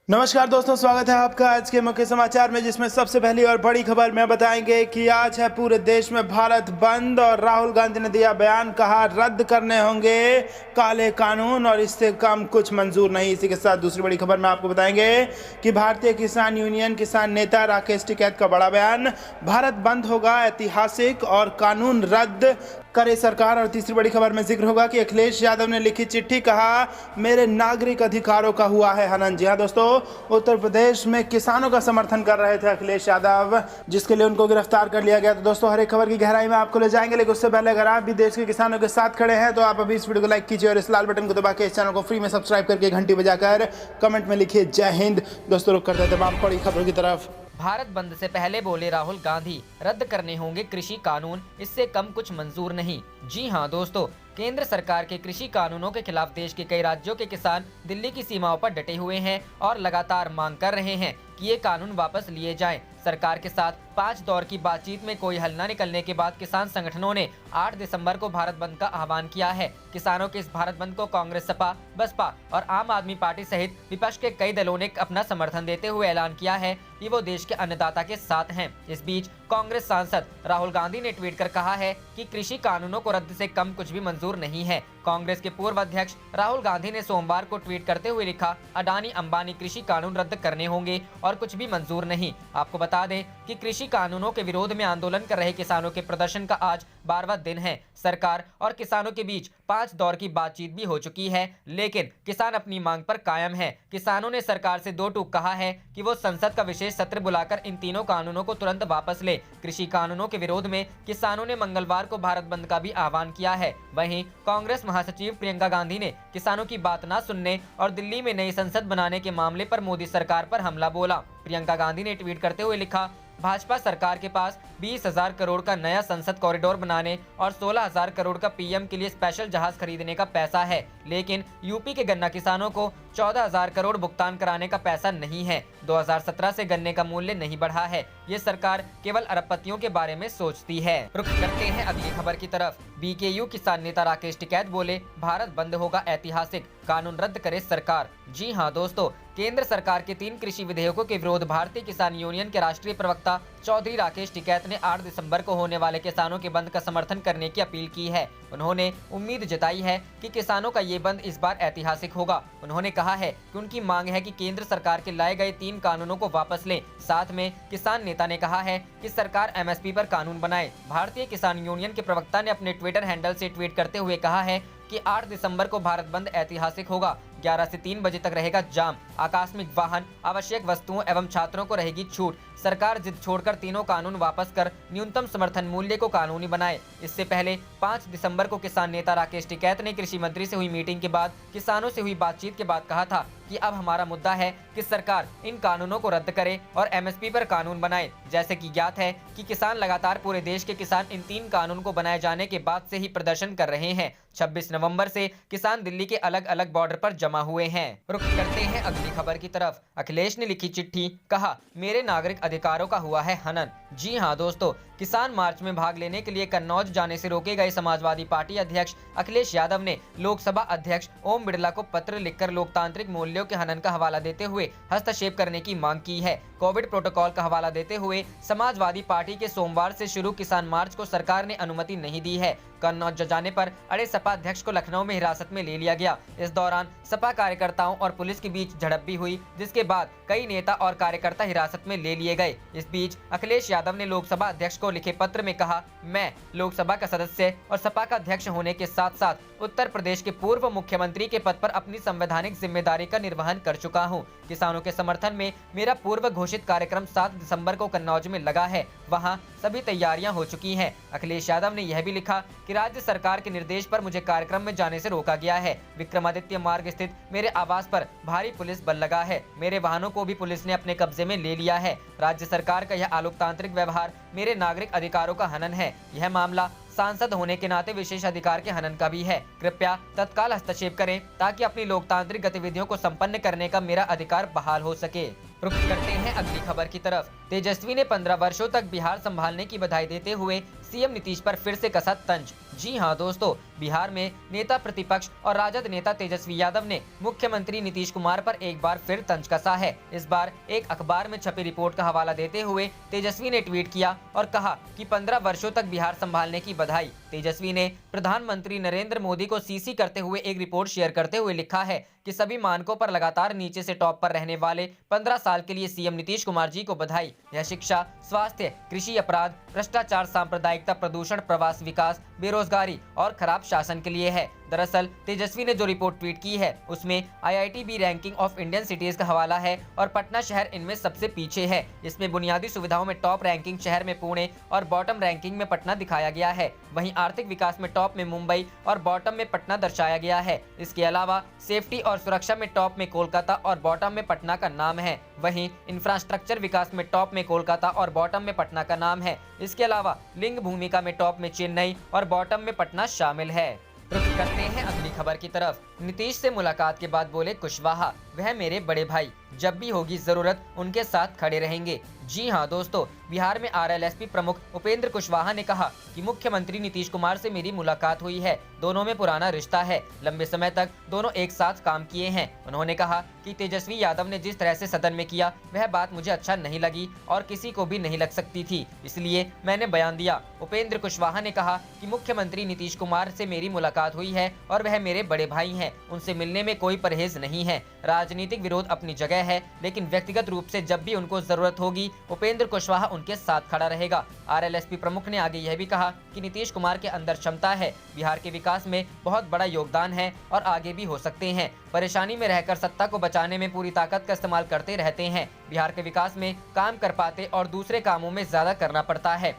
नमस्कार दोस्तों, स्वागत है आपका आज के मुख्य समाचार में, जिसमें सबसे पहली और बड़ी खबर में बताएंगे कि आज है पूरे देश में भारत बंद और राहुल गांधी ने दिया बयान, कहा रद्द करने होंगे काले कानून और इससे कम कुछ मंजूर नहीं। इसी के साथ दूसरी बड़ी खबर में आपको बताएंगे कि भारतीय किसान यूनियन किसान नेता राकेश टिकैत का बड़ा बयान, भारत बंद होगा ऐतिहासिक और कानून रद्द करे सरकार। और तीसरी बड़ी खबर में जिक्र होगा कि अखिलेश यादव ने लिखी चिट्ठी, कहा मेरे नागरिक अधिकारों का हुआ है हनन। जी हाँ दोस्तों, उत्तर प्रदेश में किसानों का समर्थन कर रहे थे अखिलेश यादव, जिसके लिए उनको गिरफ्तार कर लिया गया। तो दोस्तों, हर एक खबर की गहराई में आपको ले जाएंगे, लेकिन उससे पहले अगर आप भी देश के किसानों के साथ खड़े हैं तो आप अभी इस वीडियो को लाइक कीजिए और इस लाल बटन को दबा के इस चैनल को फ्री में सब्सक्राइब करके घंटी बजाकर कमेंट में लिखिए जय हिंद। दोस्तों, रुक करते हैं तमाम बड़ी खबरों की तरफ। भारत बंद से पहले बोले राहुल गांधी, रद्द करने होंगे कृषि कानून, इससे कम कुछ मंजूर नहीं। जी हां दोस्तों, केंद्र सरकार के कृषि कानूनों के खिलाफ देश के कई राज्यों के किसान दिल्ली की सीमाओं पर डटे हुए हैं और लगातार मांग कर रहे हैं कि ये कानून वापस लिए जाएं। सरकार के साथ 5 दौर की बातचीत में कोई हल न निकलने के बाद किसान संगठनों ने 8 दिसंबर को भारत बंद का आह्वान किया है। किसानों के इस भारत बंद को कांग्रेस, सपा, बसपा और आम आदमी पार्टी सहित विपक्ष के कई दलों ने अपना समर्थन देते हुए ऐलान किया है कि वो देश के अन्नदाता के साथ हैं। इस बीच कांग्रेस सांसद राहुल गांधी ने ट्वीट कर कहा है कि कृषि कानूनों को रद्द से कम कुछ भी मंजूर नहीं है। कांग्रेस के पूर्व अध्यक्ष राहुल गांधी ने सोमवार को ट्वीट करते हुए लिखा, अडानी अंबानी कृषि कानून रद्द करने होंगे और कुछ भी मंजूर नहीं। आपको बता दें कि कृषि कानूनों के विरोध में आंदोलन कर रहे किसानों के प्रदर्शन का आज 12वां दिन है। सरकार और किसानों के बीच 5 दौर की बातचीत भी हो चुकी है, लेकिन किसान अपनी मांग पर कायम है। किसानों ने सरकार से 2 टूक कहा है कि वो संसद का विशेष सत्र बुलाकर इन तीनों कानूनों को तुरंत वापस ले। कृषि कानूनों के विरोध में किसानों ने मंगलवार को भारत बंद का भी आह्वान किया है। वहीं कांग्रेस महासचिव प्रियंका गांधी ने किसानों की बात न सुनने और दिल्ली में नई संसद बनाने के मामले पर मोदी सरकार पर हमला बोला। प्रियंका गांधी ने ट्वीट करते हुए लिखा, भाजपा सरकार के पास 20,000 करोड़ का नया संसद कॉरिडोर बनाने और 16,000 करोड़ का पीएम के लिए स्पेशल जहाज खरीदने का पैसा है, लेकिन यूपी के गन्ना किसानों को 14,000 करोड़ भुगतान कराने का पैसा नहीं है। 2017 से गन्ने का मूल्य नहीं बढ़ा है। ये सरकार केवल अरबपतियों के बारे में सोचती है। रुख करते हैं अगली खबर की तरफ। बीकेयू किसान नेता राकेश टिकैत बोले, भारत बंद होगा ऐतिहासिक, कानून रद्द करे सरकार। जी हां दोस्तों, केंद्र सरकार के 3 कृषि विधेयकों के विरोध भारतीय किसान यूनियन के राष्ट्रीय प्रवक्ता चौधरी राकेश टिकैत ने 8 दिसंबर को होने वाले किसानों के बंद का समर्थन करने की अपील की है। उन्होंने उम्मीद जताई है कि किसानों का ये बंद इस बार ऐतिहासिक होगा। उन्होंने कहा है कि उनकी मांग है कि केंद्र सरकार के लाए गए 3 कानूनों को वापस लें। साथ में किसान नेता ने कहा है कि सरकार एमएसपी पर कानून बनाए। भारतीय किसान यूनियन के प्रवक्ता ने अपने ट्विटर हैंडल से ट्वीट करते हुए कहा है कि 8 दिसंबर को भारत बंद ऐतिहासिक होगा। 11 से 3 बजे तक रहेगा जाम। आकस्मिक वाहन, आवश्यक वस्तुओं एवं छात्रों को रहेगी छूट। सरकार जिद छोड़कर तीनों कानून वापस कर न्यूनतम समर्थन मूल्य को कानूनी बनाए। इससे पहले 5 दिसंबर को किसान नेता राकेश टिकैत ने कृषि मंत्री से हुई मीटिंग के बाद किसानों से हुई बातचीत के बाद कहा था कि अब हमारा मुद्दा है कि सरकार इन कानूनों को रद्द करे और एमएसपी पर कानून बनाए। जैसे कि ज्ञात है कि किसान लगातार पूरे देश के किसान इन 3 कानून को बनाए जाने के बाद से ही प्रदर्शन कर रहे हैं। 26 नवंबर से किसान दिल्ली के अलग अलग बॉर्डर पर जमा हुए हैं। रुख करते हैं अगली खबर की तरफ। अखिलेश ने लिखी चिट्ठी, कहा मेरे नागरिक अधिकारों का हुआ है हनन। जी हां दोस्तों, किसान मार्च में भाग लेने के लिए कन्नौज जाने से रोके गए समाजवादी पार्टी अध्यक्ष अखिलेश यादव ने लोकसभा अध्यक्ष ओम बिरला को पत्र लिखकर लोकतांत्रिक मूल्यों के हनन का हवाला देते हुए हस्तक्षेप करने की मांग की है। कोविड प्रोटोकॉल का हवाला देते हुए समाजवादी पार्टी के सोमवार से शुरू किसान मार्च को सरकार ने अनुमति नहीं दी है। कन्नौज जाने पर अड़े सपा अध्यक्ष को लखनऊ में हिरासत में ले लिया गया। इस दौरान सपा कार्यकर्ताओं और पुलिस के बीच झड़प भी हुई, जिसके बाद कई नेता और कार्यकर्ता हिरासत में ले लिए गए। इस बीच अखिलेश यादव ने लोकसभा अध्यक्ष को लिखे पत्र में कहा, मैं लोकसभा का सदस्य और सपा का अध्यक्ष होने के साथ साथ उत्तर प्रदेश के पूर्व मुख्यमंत्री के पद पर अपनी संवैधानिक जिम्मेदारी का निर्वहन कर चुका हूं। किसानों के समर्थन में मेरा पूर्व घोषित कार्यक्रम 7 दिसंबर को कन्नौज में लगा है। वहां सभी तैयारियां हो चुकी हैं। अखिलेश यादव ने यह भी लिखा कि राज्य सरकार के निर्देश पर मुझे कार्यक्रम में जाने से रोका गया है। विक्रमादित्य मार्ग स्थित मेरे आवास पर भारी पुलिस बल लगा है। मेरे वाहनों को भी पुलिस ने अपने कब्जे में ले लिया है। राज्य सरकार का यह अलोकतांत्रिक व्यवहार मेरे नागरिक अधिकारों का हनन है। यह मामला सांसद होने के नाते विशेष अधिकार के हनन का भी है। कृपया तत्काल हस्तक्षेप करें ताकि अपनी लोकतांत्रिक गतिविधियों को संपन्न करने का मेरा अधिकार बहाल हो सके। रुख करते हैं अगली खबर की तरफ। तेजस्वी ने 15 वर्षों तक बिहार संभालने की बधाई देते हुए सीएम नीतीश पर फिर से कसा तंज। जी हां दोस्तों, बिहार में नेता प्रतिपक्ष और राजद नेता तेजस्वी यादव ने मुख्यमंत्री नीतीश कुमार पर एक बार फिर तंज कसा है। इस बार एक अखबार में छपी रिपोर्ट का हवाला देते हुए तेजस्वी ने ट्वीट किया और कहा कि 15 वर्षों तक बिहार संभालने की बधाई। तेजस्वी ने प्रधानमंत्री नरेंद्र मोदी को सीसी करते हुए एक रिपोर्ट शेयर करते हुए लिखा है कि सभी मानकों पर लगातार नीचे से टॉप पर रहने वाले 15 साल के लिए सीएम नीतीश कुमार जी को बधाई। यह शिक्षा, स्वास्थ्य, कृषि, अपराध, भ्रष्टाचार, सांप्रदायिकता, प्रदूषण, प्रवास, विकास, बेरोजगारी और खराब शासन के लिए है। दरअसल तेजस्वी ने जो रिपोर्ट ट्वीट की है उसमें IITB ranking of Indian cities का हवाला है और पटना शहर इनमें सबसे पीछे है। इसमें बुनियादी सुविधाओं में टॉप रैंकिंग शहर में पुणे और बॉटम रैंकिंग में पटना दिखाया गया है। वहीं आर्थिक विकास में टॉप में मुंबई और बॉटम में पटना दर्शाया गया है। इसके अलावा सेफ्टी और सुरक्षा में टॉप में कोलकाता और बॉटम में पटना का नाम है। वहीं इंफ्रास्ट्रक्चर विकास में टॉप में कोलकाता और बॉटम में पटना का नाम है। इसके अलावा लिंग भूमिका में टॉप में चेन्नई और बॉटम में पटना शामिल है। रुख करते हैं अगली खबर की तरफ। नीतीश से मुलाकात के बाद बोले कुशवाहा, वह मेरे बड़े भाई, जब भी होगी जरूरत उनके साथ खड़े रहेंगे। जी हां दोस्तों, बिहार में RLSP प्रमुख उपेंद्र कुशवाहा ने कहा कि मुख्यमंत्री नीतीश कुमार से मेरी मुलाकात हुई है। दोनों में पुराना रिश्ता है, लंबे समय तक दोनों एक साथ काम किए हैं। उन्होंने कहा कि तेजस्वी यादव ने जिस तरह से सदन में किया वह बात मुझे अच्छा नहीं लगी और किसी को भी नहीं लग सकती थी, इसलिए मैंने बयान दिया। उपेंद्र कुशवाहा ने कहा कि मुख्यमंत्री नीतीश कुमार से मेरी मुलाकात हुई है और वह मेरे बड़े भाई हैं, उनसे मिलने में कोई परहेज नहीं है। राजनीतिक विरोध अपनी जगह है, लेकिन व्यक्तिगत रूप से जब भी उनको जरूरत होगी उपेंद्र कुशवाहा उनके साथ खड़ा रहेगा। RLSP प्रमुख ने आगे यह भी कहा कि नीतीश कुमार के अंदर क्षमता है, बिहार के विकास में बहुत बड़ा योगदान है और आगे भी हो सकते हैं। परेशानी में रहकर सत्ता को बचाने में पूरी ताकत का इस्तेमाल करते रहते हैं। बिहार के विकास में काम कर पाते और दूसरे कामों में ज्यादा करना पड़ता है।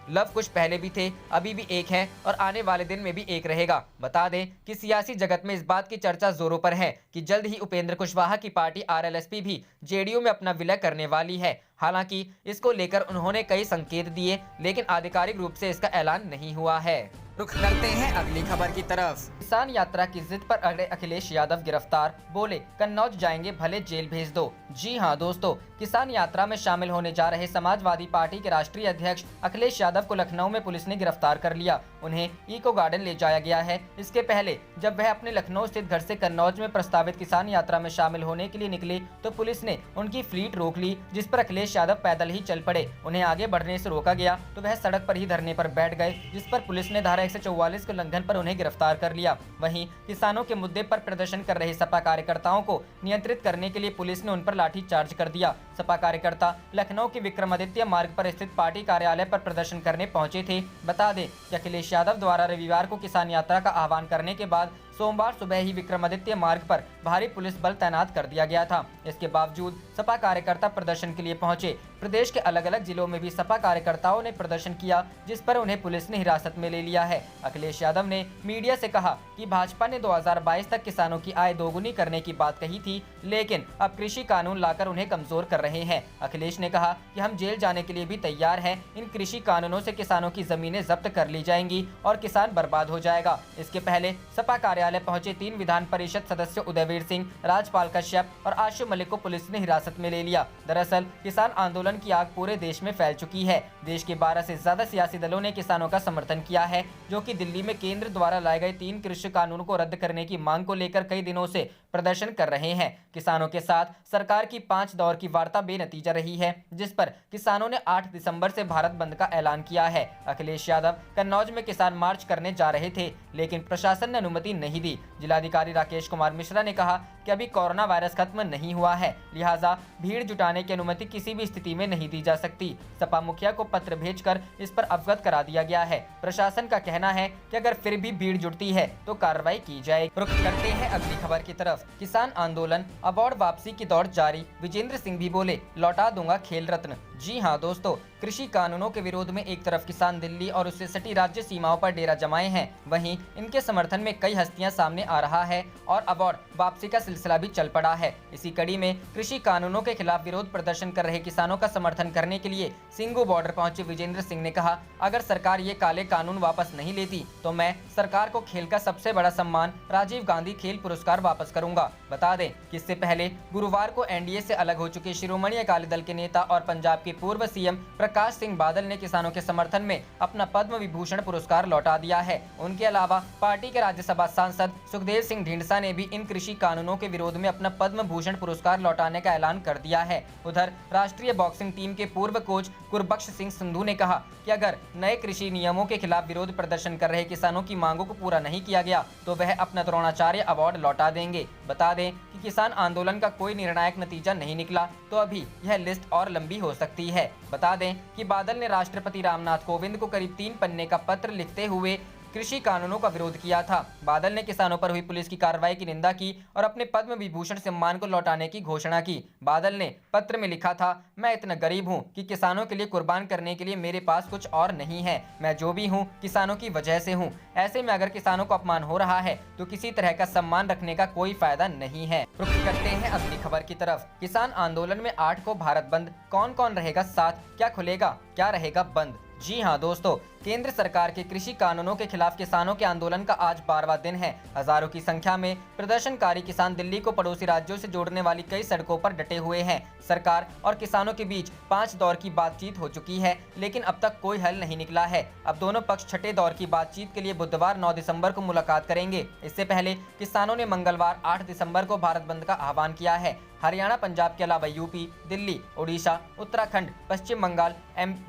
लव कुछ पहले भी थे, अभी भी एक है और आने वाले दिन में भी एक रहेगा। बता दें कि सियासी जगत में इस बात की चर्चा जोरों पर है कि जल्द ही उपेंद्र कुशवाहा की पार्टी RLSP भी JDU में अपना विलय करने वाली है। हालांकि इसको लेकर उन्होंने कई संकेत दिए, लेकिन आधिकारिक रूप से इसका ऐलान नहीं हुआ है। रुख करते हैं अगली खबर की तरफ। किसान यात्रा की जिद पर अड़े अखिलेश यादव गिरफ्तार, बोले कन्नौज जाएंगे भले जेल भेज दो। जी हां दोस्तों, किसान यात्रा में शामिल होने जा रहे समाजवादी पार्टी के राष्ट्रीय अध्यक्ष अखिलेश यादव को लखनऊ में पुलिस ने गिरफ्तार कर लिया। उन्हें इको गार्डन ले जाया गया है। इसके पहले जब वह अपने लखनऊ स्थित घर से कन्नौज में प्रस्तावित किसान यात्रा में शामिल होने के लिए निकले तो पुलिस ने उनकी फ्लीट रोक ली, जिस पर अखिलेश यादव पैदल ही चल पड़े। उन्हें आगे बढ़ने से रोका गया तो वह सड़क पर ही धरने पर बैठ गए, जिस पर पुलिस ने धारा 144 के उल्लंघन पर उन्हें गिरफ्तार कर लिया। वहीं किसानों के मुद्दे पर प्रदर्शन कर रहे सपा कार्यकर्ताओं को नियंत्रित करने के लिए पुलिस ने उन पर लाठी चार्ज कर दिया। सपा कार्यकर्ता लखनऊ के विक्रमादित्य मार्ग पर स्थित पार्टी कार्यालय पर प्रदर्शन करने पहुंचे थे। बता दें कि अखिलेश यादव द्वारा रविवार को किसान यात्रा का आह्वान करने के बाद सोमवार सुबह ही विक्रमादित्य मार्ग पर भारी पुलिस बल तैनात कर दिया गया था। इसके बावजूद सपा कार्यकर्ता प्रदर्शन के लिए पहुंचे। प्रदेश के अलग अलग जिलों में भी सपा कार्यकर्ताओं ने प्रदर्शन किया, जिस पर उन्हें पुलिस ने हिरासत में ले लिया है। अखिलेश यादव ने मीडिया से कहा कि भाजपा ने 2022 तक किसानों की आय दोगुनी करने की बात कही थी, लेकिन अब कृषि कानून लाकर उन्हें कमजोर कर रहे हैं। अखिलेश ने कहा कि हम जेल जाने के लिए भी तैयार हैं। इन कृषि कानूनों से किसानों की जमीनें जब्त कर ली जाएंगी और किसान बर्बाद हो जाएगा। इसके पहले सपा कार्यालय पहुंचे 3 विधान परिषद सदस्य उदयवीर सिंह, राजपाल कश्यप और आशु मलिक को पुलिस ने हिरासत में ले लिया। दरअसल किसान आंदोलन की आग पूरे देश में फैल चुकी है। देश के 12 से ज्यादा सियासी दलों ने किसानों का समर्थन किया है, जो कि दिल्ली में केंद्र द्वारा लाए गए 3 कृषि कानून को रद्द करने की मांग को लेकर कई दिनों से प्रदर्शन कर रहे हैं। किसानों के साथ सरकार की 5 दौर की वार्ता बेनतीजा रही है, जिस पर किसानों ने 8 दिसंबर से भारत बंद का ऐलान किया है। अखिलेश यादव कन्नौज में किसान मार्च करने जा रहे थे, लेकिन प्रशासन ने अनुमति नहीं दी। जिलाधिकारी राकेश कुमार मिश्रा ने कहा कि अभी कोरोना वायरस खत्म नहीं हुआ है, लिहाजा भीड़ जुटाने की अनुमति किसी भी स्थिति में नहीं दी जा सकती। सपा मुखिया को पत्र भेजकर इस पर अवगत करा दिया गया है। प्रशासन का कहना है कि अगर फिर भी भीड़ जुटती है तो कार्रवाई की जाए। रुख करते हैं अगली खबर की तरफ। किसान आंदोलन अवार्ड वापसी की दौड़ जारी, विजेंद्र सिंह भी बोले लौटा दूंगा खेल रत्न। जी हां दोस्तों, कृषि कानूनों के विरोध में एक तरफ किसान दिल्ली और उससे सटी राज्य सीमाओं पर डेरा जमाए हैं, वहीं इनके समर्थन में कई हस्तियां हस्तियां सामने आ रहा है और अवार्ड वापसी का सिलसिला भी चल पड़ा है। इसी कड़ी में कृषि कानूनों के खिलाफ विरोध प्रदर्शन कर रहे किसानों का समर्थन करने के लिए सिंगू बॉर्डर पहुंचे विजेंद्र सिंह ने कहा, अगर सरकार ये काले कानून वापस नहीं लेती तो मैं सरकार को खेल का सबसे बड़ा सम्मान राजीव गांधी खेल पुरस्कार वापस करूंगा। बता दें कि इससे पहले गुरुवार को एनडीए से अलग हो चुके शिरोमणि अकाली दल के नेता और पंजाब के पूर्व सीएम प्रकाश सिंह बादल ने किसानों के समर्थन में अपना पद्म विभूषण पुरस्कार लौटा दिया है। उनके अलावा पार्टी के राज्यसभा सांसद सुखदेव सिंह ढींढसा ने भी इन कृषि कानूनों के विरोध में अपना पद्म भूषण पुरस्कार लौटाने का ऐलान कर दिया है। उधर राष्ट्रीय बॉक्सिंग टीम के पूर्व कोच गुरबख्श सिंह संधू ने कहा कि अगर नए कृषि नियमों के खिलाफ विरोध प्रदर्शन कर रहे किसानों की मांगों को पूरा नहीं किया गया तो वह अपना द्रोणाचार्य अवार्ड लौटा देंगे। बता दें कि किसान आंदोलन का कोई निर्णायक नतीजा नहीं निकला तो अभी यह लिस्ट और लंबी हो सकती है। बता दें कि बादल ने राष्ट्रपति रामनाथ कोविंद को करीब 3 पन्ने का पत्र लिखते हुए कृषि कानूनों का विरोध किया था। बादल ने किसानों पर हुई पुलिस की कार्रवाई की निंदा की और अपने पद्म विभूषण सम्मान को लौटाने की घोषणा की। बादल ने पत्र में लिखा था, मैं इतना गरीब हूं कि किसानों के लिए कुर्बान करने के लिए मेरे पास कुछ और नहीं है। मैं जो भी हूं किसानों की वजह से हूं। ऐसे में अगर किसानों को अपमान हो रहा है तो किसी तरह का सम्मान रखने का कोई फायदा नहीं है। रुख करते हैं अगली खबर की तरफ। किसान आंदोलन में 8 को भारत बंद, कौन कौन रहेगा साथ, क्या खुलेगा, क्या रहेगा बंद। जी हां दोस्तों, केंद्र सरकार के कृषि कानूनों के खिलाफ किसानों के आंदोलन का आज 12वां दिन है। हजारों की संख्या में प्रदर्शनकारी किसान दिल्ली को पड़ोसी राज्यों से जोड़ने वाली कई सड़कों पर डटे हुए हैं। सरकार और किसानों के बीच 5 दौर की बातचीत हो चुकी है, लेकिन अब तक कोई हल नहीं निकला है। अब दोनों पक्ष छठे दौर की बातचीत के लिए बुधवार 9 दिसंबर को मुलाकात करेंगे। इससे पहले किसानों ने मंगलवार 8 दिसंबर को भारत बंद का आह्वान किया है। हरियाणा, पंजाब के अलावा यूपी, दिल्ली, ओडिशा, उत्तराखंड, पश्चिम बंगाल,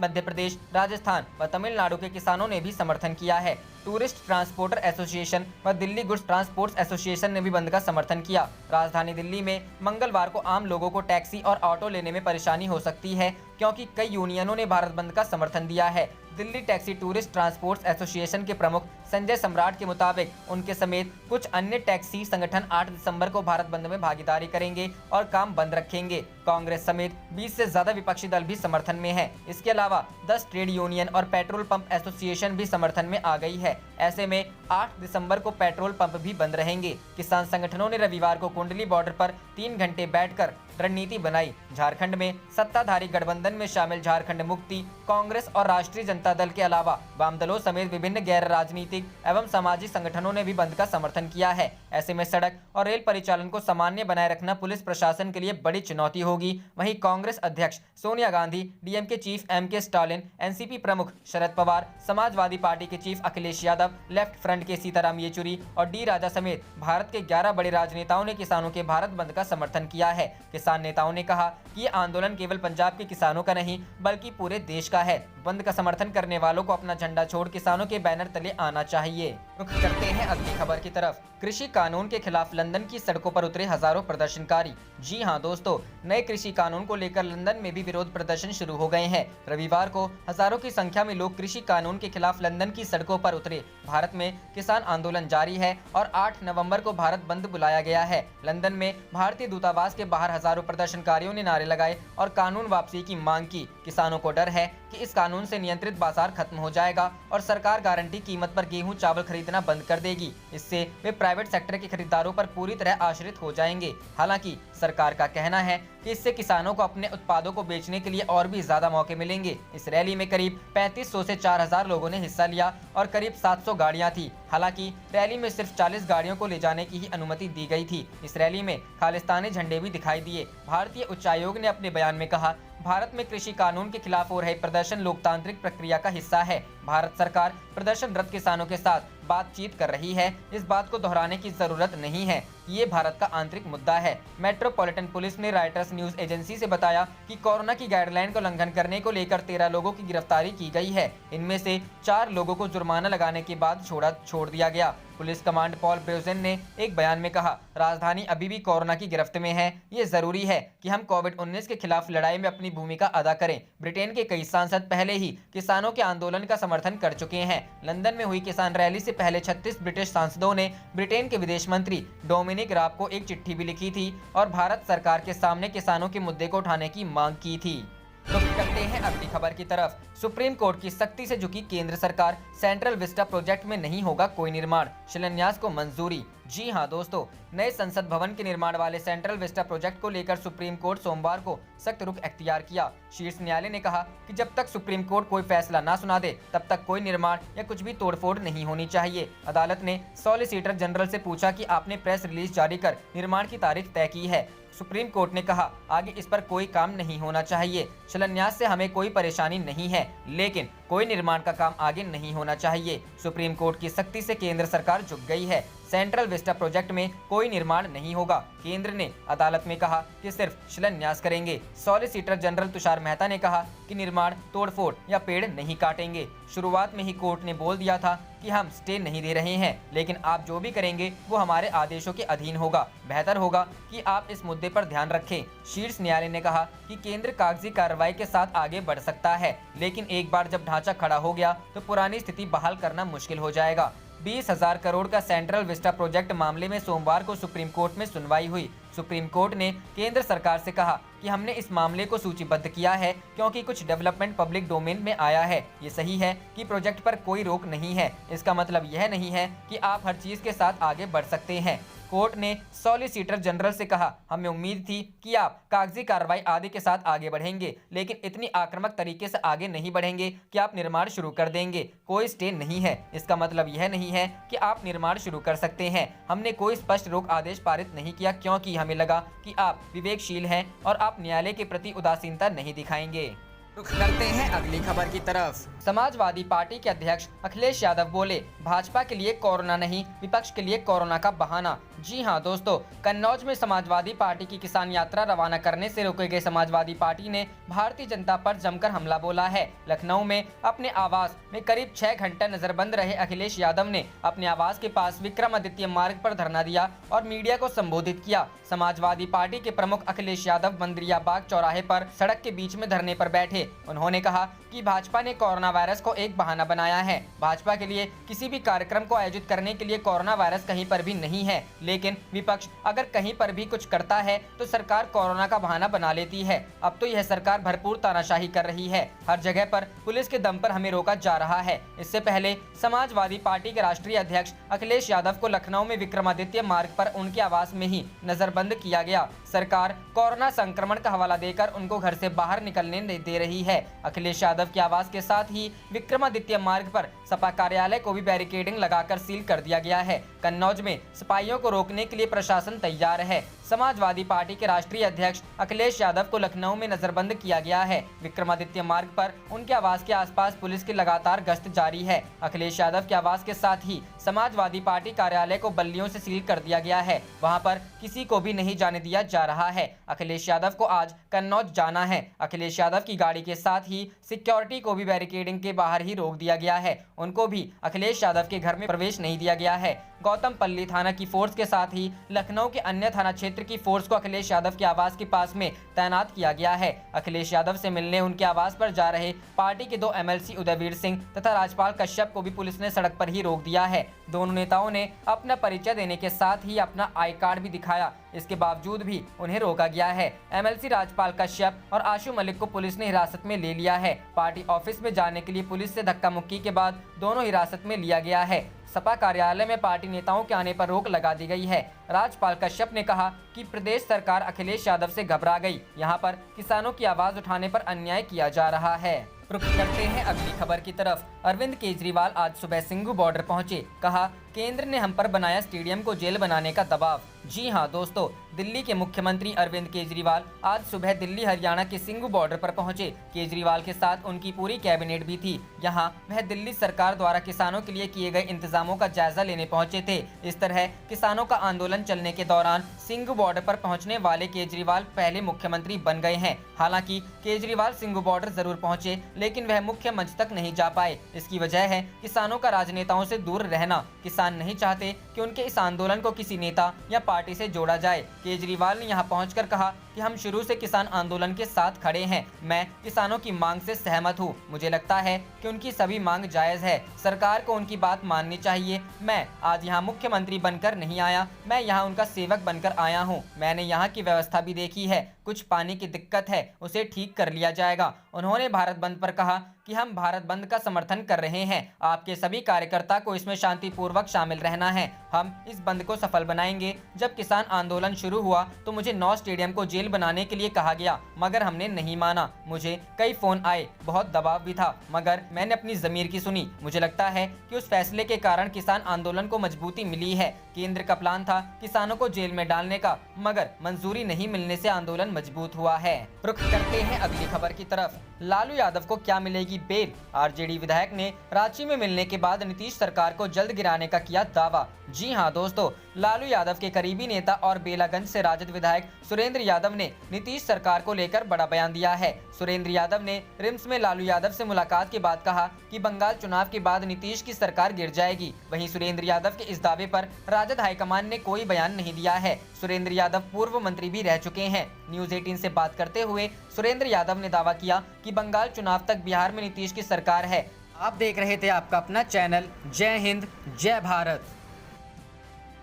मध्य प्रदेश, राजस्थान व तमिलनाडु के किसानों ने भी समर्थन किया है। टूरिस्ट ट्रांसपोर्टर एसोसिएशन व दिल्ली गुड्स ट्रांसपोर्ट एसोसिएशन ने भी बंद का समर्थन किया। राजधानी दिल्ली में मंगलवार को आम लोगों को टैक्सी और ऑटो लेने में परेशानी हो सकती है, क्योंकि कई यूनियनों ने भारत बंद का समर्थन दिया है। Delhi taxi tourist transport association के प्रमुख संजय सम्राट के मुताबिक उनके समेत कुछ अन्य टैक्सी संगठन 8 दिसंबर को भारत बंद में भागीदारी करेंगे और काम बंद रखेंगे। कांग्रेस समेत 20 से ज्यादा विपक्षी दल भी समर्थन में है। इसके अलावा 10 ट्रेड यूनियन और पेट्रोल पंप एसोसिएशन भी समर्थन में आ गई है। ऐसे में 8 दिसंबर को पेट्रोल पंप भी बंद रहेंगे। किसान संगठनों ने रविवार को कुंडली बॉर्डर पर 3 घंटे बैठकर रणनीति बनाई। झारखंड में सत्ताधारी गठबंधन में शामिल झारखंड मुक्ति, कांग्रेस और राष्ट्रीय जनता दल के अलावा वाम दलों समेत विभिन्न गैर राजनीतिक एवं सामाजिक संगठनों ने भी बंद का समर्थन किया है। ऐसे में सड़क और रेल परिचालन को सामान्य बनाए रखना पुलिस प्रशासन के लिए बड़ी चुनौती होगी। वहीं कांग्रेस अध्यक्ष Sonia Gandhi, DMK chief MK Stalin, NCP प्रमुख शरद पवार, समाजवादी पार्टी के chief Akhilesh Yadav, left front के सीताराम येचुरी और डी राजा समेत भारत के 11 बड़े राजनेताओं ने किसानों के भारत बंद का समर्थन किया है। किसान नेताओं ने कहा कि ये आंदोलन केवल पंजाब के किसानों का नहीं बल्कि पूरे देश का है। बंद का समर्थन करने वालों को अपना झंडा छोड़ किसानों के बैनर तले आना चाहिए। रुख करते हैं अगली खबर की तरफ। कृषि कानून के खिलाफ लंदन की सड़कों पर उतरे हजारों प्रदर्शनकारी। जी हां दोस्तों, नए कृषि कानून को लेकर लंदन में भी विरोध प्रदर्शन शुरू हो गए हैं। रविवार को हजारों की संख्या में लोग कृषि कानून के खिलाफ लंदन की सड़कों पर उतरे। भारत में किसान आंदोलन जारी है और 8 नवंबर को भारत बंद बुलाया गया है। लंदन में भारतीय दूतावास के बाहर हजारों प्रदर्शनकारियों ने नारे लगाए और कानून वापसी की मांग की। किसानों को डर है कि इस कानून से नियंत्रित बाजार खत्म हो जाएगा और सरकार गारंटी कीमत पर गेहूं चावल खरीदना बंद कर देगी। इससे वे प्राइवेट सेक्टर के खरीदारों पर पूरी तरह आश्रित हो जाएंगे। हालांकि सरकार का कहना है कि इससे किसानों को अपने उत्पादों को बेचने के लिए और भी ज्यादा मौके मिलेंगे। इस रैली में करीब 3500 से 4000 लोगों ने हिस्सा लिया और करीब 700 गाड़ियां थी। हालांकि रैली में सिर्फ 40 गाड़ियों को ले जाने की ही अनुमति दी गई थी। इस रैली में खालिस्तानी झंडे भी दिखाई दिए। भारतीय उच्च आयोग ने अपने बयान में कहा, भारत में कृषि कानून के खिलाफ हो रहे प्रदर्शन लोकतांत्रिक प्रक्रिया का हिस्सा है। भारत सरकार प्रदर्शनरत किसानों के साथ बातचीत कर रही है। इस बात को दोहराने की जरूरत नहीं है कि ये भारत का आंतरिक मुद्दा है। मेट्रोपॉलिटन पुलिस ने रॉयटर्स न्यूज एजेंसी से बताया कि कोरोना की गाइडलाइन को उल्लंघन करने को लेकर 13 लोगों की गिरफ्तारी की गई है। इनमें से 4 लोगों को जुर्माना लगाने के बाद छोड़ दिया गया। पुलिस कमांड पॉल ब्रेजन ने एक बयान में कहा, राजधानी अभी भी कोरोना की गिरफ्त में है। ये जरूरी है कि हम कोविड-19 के खिलाफ लड़ाई में अपनी भूमिका अदा करें। ब्रिटेन के कई सांसद पहले ही किसानों के आंदोलन का समर्थन कर चुके हैं। लंदन में हुई किसान रैली से पहले 36 ब्रिटिश सांसदों ने ब्रिटेन के विदेश मंत्री डोमिनिक राब को एक चिट्ठी भी लिखी थी और भारत सरकार के सामने किसानों के मुद्दे को उठाने की मांग की थी। रुख करते हैं अगली खबर की तरफ। सुप्रीम कोर्ट की सख्ती से झुकी केंद्र सरकार, सेंट्रल विस्टा प्रोजेक्ट में नहीं होगा कोई निर्माण, शिलान्यास को मंजूरी। जी हां दोस्तों, नए संसद भवन के निर्माण वाले सेंट्रल विस्टा प्रोजेक्ट को लेकर सुप्रीम कोर्ट सोमवार को सख्त रुख अख्तियार किया। शीर्ष न्यायालय ने कहा कि जब तक सुप्रीम कोर्ट कोई फैसला ना सुना दे तब तक कोई निर्माण या कुछ भी तोड़फोड़ नहीं होनी चाहिए। अदालत ने सॉलिसिटर जनरल से पूछा कि आपने प्रेस रिलीज जारी कर निर्माण की तारीख तय की है। सुप्रीम कोर्ट ने कहा आगे इस पर कोई काम नहीं होना चाहिए। शिलान्यास से हमें कोई परेशानी नहीं है, लेकिन कोई निर्माण का काम आगे नहीं होना चाहिए। सुप्रीम कोर्ट की सख्ती से केंद्र सरकार झुक गई है। सेंट्रल विस्टा प्रोजेक्ट में कोई निर्माण नहीं होगा। केंद्र ने अदालत में कहा कि सिर्फ शिलान्यास करेंगे। सॉलिसिटर जनरल तुषार मेहता ने कहा कि निर्माण, तोड़फोड़ या पेड़ नहीं काटेंगे। शुरुआत में ही कोर्ट ने बोल दिया था कि हम स्टे नहीं दे रहे हैं, लेकिन आप जो भी करेंगे वो हमारे आदेशों के अधीन होगा। बेहतर होगा कि आप इस मुद्दे पर ध्यान रखें। शीर्ष न्यायालय ने कहा कि केंद्र कागजी कार्रवाई के साथ आगे बढ़ सकता है, लेकिन एक बार जब ढांचा खड़ा हो गया तो पुरानी स्थिति बहाल करना मुश्किल हो जाएगा। 20,000 करोड़ का सेंट्रल विस्टा प्रोजेक्ट मामले में सोमवार को सुप्रीम कोर्ट में सुनवाई हुई। सुप्रीम कोर्ट ने केंद्र सरकार से कहा कि हमने इस मामले को सूचीबद्ध किया है क्योंकि कुछ डेवलपमेंट पब्लिक डोमेन में आया है। ये सही है कि प्रोजेक्ट पर कोई रोक नहीं है, इसका मतलब यह नहीं है कि आप हर चीज के साथ आगे बढ़ सकते हैं। कोर्ट ने सॉलिसिटर जनरल से कहा हमें उम्मीद थी कि आप कागजी कार्रवाई आदि के साथ आगे बढ़ेंगे, लेकिन इतनी आक्रामक तरीके से आगे नहीं बढ़ेंगे कि आप निर्माण शुरू कर देंगे। कोई स्टे नहीं है, इसका मतलब यह नहीं है कि आप निर्माण शुरू कर सकते हैं। हमने कोई स्पष्ट रोक आदेश पारित नहीं किया क्योंकि हमें लगा कि आप विवेकशील हैं और आप न्यायालय के प्रति उदासीनता नहीं दिखाएंगे। रुख करते हैं अगली खबर की तरफ। समाजवादी पार्टी के अध्यक्ष अखिलेश यादव बोले भाजपा के लिए कोरोना नहीं, विपक्ष के लिए कोरोना का बहाना। जी हां दोस्तों, कन्नौज में समाजवादी पार्टी की किसान यात्रा रवाना करने से रोके गए समाजवादी पार्टी ने भारतीय जनता पर जमकर हमला बोला है। लखनऊ में अपने आवास में करीब 6 घंटा नजरबंद रहे अखिलेश यादव ने अपने आवास के पास विक्रमादित्य मार्ग पर धरना दिया और मीडिया को संबोधित किया। समाजवादी पार्टी के प्रमुख अखिलेश यादव बंदरिया बाग चौराहे पर सड़क के बीच में धरने पर बैठे। उन्होंने कहा कि भाजपा ने कोरोना वायरस को एक बहाना बनाया है। भाजपा के लिए किसी भी कार्यक्रम को आयोजित करने के लिए कोरोना वायरस कहीं पर भी नहीं है, लेकिन विपक्ष अगर कहीं पर भी कुछ करता है तो सरकार कोरोना का बहाना बना लेती है। अब तो यह सरकार भरपूर तानाशाही कर रही है। हर जगह पर पुलिस के दम पर हमें रोका जा रहा है। इससे पहले समाजवादी पार्टी के राष्ट्रीय अध्यक्ष अखिलेश यादव को लखनऊ में विक्रमादित्य मार्ग पर उनके आवास में ही नजरबंद किया गया। सरकार कोरोना संक्रमण का हवाला देकर उनको घर से बाहर निकलने नहीं दे रही है। अखिलेश यादव के आवास के साथ ही विक्रमादित्य मार्ग पर सपा कार्यालय को भी बैरिकेडिंग लगाकर सील कर दिया गया है। कन्नौज में सिपाहियों को रोकने के लिए प्रशासन तैयार है। समाजवादी पार्टी के राष्ट्रीय अध्यक्ष अखिलेश यादव को लखनऊ में नजरबंद किया गया है। विक्रमादित्य मार्ग पर उनके आवास के आसपास पुलिस की लगातार गश्त जारी है। अखिलेश यादव के आवास के साथ ही समाजवादी पार्टी कार्यालय को बल्लियों से सील कर दिया गया है। वहां पर किसी को भी नहीं जाने दिया जा रहा है। अखिलेश यादव को आज कन्नौज जाना है। अखिलेश यादव की गाड़ी के साथ ही सिक्योरिटी को भी बैरिकेडिंग के बाहर ही रोक दिया गया है। उनको भी अखिलेश यादव के घर में प्रवेश नहीं दिया गया है। गौतमपल्ली थाना की फोर्स के साथ ही लखनऊ के अन्य थाना क्षेत्र की फोर्स को अखिलेश यादव के आवास के पास में तैनात किया गया है। अखिलेश यादव से मिलने उनके आवास पर जा रहे पार्टी के 2 एमएलसी उदयवीर सिंह तथा राजपाल कश्यप को भी पुलिस ने सड़क पर ही रोक दिया है। दोनों नेताओं ने अपना परिचय देने के साथ ही अपना आई कार्ड भी दिखाया। इसके बावजूद भी उन्हें रोका गया है। एमएलसी राजपाल कश्यप और आशु मलिक को पुलिस ने हिरासत में ले लिया है। पार्टी ऑफिस में जाने के लिए पुलिस से धक्का मुक्की के बाद दोनों हिरासत में लिया गया है। सपा कार्यालय में पार्टी नेताओं के आने पर रोक लगा दी गई है। राजपाल कश्यप ने कहा कि प्रदेश सरकार अखिलेश यादव से घबरा गई। यहां पर किसानों की आवाज उठाने पर अन्याय किया जा रहा है। रुख करते हैं अगली खबर की तरफ। अरविंद केजरीवाल आज सुबह सिंघू बॉर्डर पहुंचे। कहा केंद्र ने हम पर बनाया स्टेडियम को जेल बनाने का दबाव। जी हां दोस्तों, दिल्ली के मुख्यमंत्री अरविंद केजरीवाल आज सुबह दिल्ली हरियाणा के सिंघू बॉर्डर पर पहुंचे। केजरीवाल के साथ उनकी पूरी कैबिनेट भी थी। यहां वह दिल्ली सरकार द्वारा किसानों के लिए किए गए इंतजामों का जायजा लेने पहुंचे थे। इस तरह किसानों का आंदोलन चलने के दौरान सिंघू बॉर्डर पर पहुंचने वाले केजरीवाल पहले मुख्यमंत्री बन गए हैं। हालांकि केजरीवाल सिंघू बॉर्डर जरूर पहुंचे, लेकिन वह मुख्य मंच तक नहीं जा पाए। इसकी वजह है किसानों का राजनेताओं से दूर रहना। किसान नहीं चाहते कि कि उनके इस आंदोलन को किसी नेता या पार्टी से जोड़ा जाए। केजरीवाल ने यहां पहुंचकर कहा कि हम शुरू से किसान आंदोलन के साथ खड़े हैं। मैं किसानों की मांग से सहमत हूं। मुझे लगता है कि उनकी सभी मांग जायज है। सरकार को उनकी बात माननी चाहिए। मैं आज यहाँ मुख्यमंत्री बनकर नहीं आया, मैं यहाँ उनका सेवक बनकर आया हूँ। मैंने यहाँ की व्यवस्था भी देखी है। कुछ पानी की दिक्कत है, उसे ठीक कर लिया जाएगा। उन्होंने भारत बंद पर कहा कि हम भारत बंद का समर्थन कर रहे हैं। आपके सभी कार्यकर्ता को इसमें शांतिपूर्वक शामिल रहना है। हम इस बंद को सफल बनाएंगे। जब किसान आंदोलन शुरू हुआ तो मुझे 9 स्टेडियम को जेल बनाने के लिए कहा गया, मगर हमने नहीं माना। मुझे कई फोन आए, बहुत दबाव भी था, मगर मैंने अपनी जमीर की सुनी। मुझे लगता है कि उस फैसले के कारण किसान आंदोलन को मजबूती मिली है। केंद्र का प्लान था किसानों को जेल में डालने का, मगर मंजूरी नहीं मिलने से आंदोलन मजबूत हुआ है। रुख करते हैं अगली खबर की तरफ। लालू यादव को क्या मिलेगी बेल? आरजेडी विधायक ने रांची में मिलने के बाद नीतीश सरकार को जल्द गिराने का किया दावा। जी हां दोस्तों, लालू यादव के करीबी नेता और बेलागंज से राजद विधायक सुरेंद्र यादव ने नीतीश सरकार को लेकर बड़ा बयान दिया है। सुरेंद्र यादव ने रिम्स में लालू यादव से मुलाकात के बाद कहा कि बंगाल चुनाव के बाद नीतीश की सरकार गिर जाएगी। वहीं सुरेंद्र यादव के इस दावे पर राजद हाईकमान ने कोई बयान नहीं दिया है। सुरेंद्र यादव पूर्व मंत्री भी रह चुके हैं। न्यूज 18 से बात करते हुए सुरेंद्र यादव ने दावा किया कि बंगाल चुनाव तक बिहार में नीतीश की सरकार है। आप देख रहे थे आपका अपना चैनल जय हिंद जय भारत।